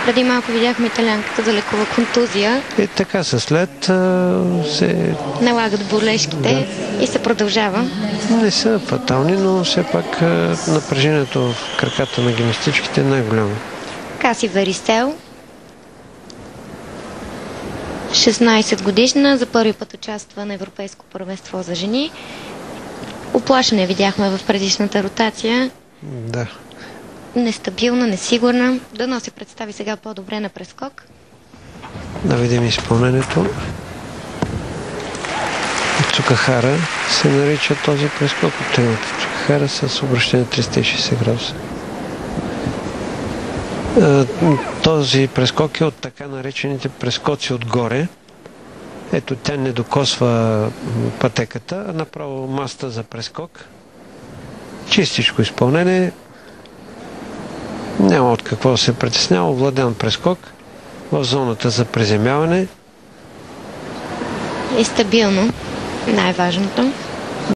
Преди малко видяхме италянката да лекува контузия. И така след се... Налагат болешките и се продължава. Не са фатални, но все пак напрежението в краката на гимнастичките е най-голямо. Каси Верисел, 16 годишна, за първи път участва на Европейско първенство за жени. Уплашене видяхме в предишната ротация. Да. Нестабилна, несигурна. Дано се представи сега по-добре на прескок. Да видим изпълнението. Цукахара се нарича този прескок от темата. Цукахара с обращение 360 градуса. Този прескок е от така наречените прескоци отгоре. Ето, тя не докосва пътеката, а направо маста за прескок. Чистичко изпълнение. Няма от какво се притеснява. Овладян прескок в зоната за приземяване. И стабилно. Най-важното.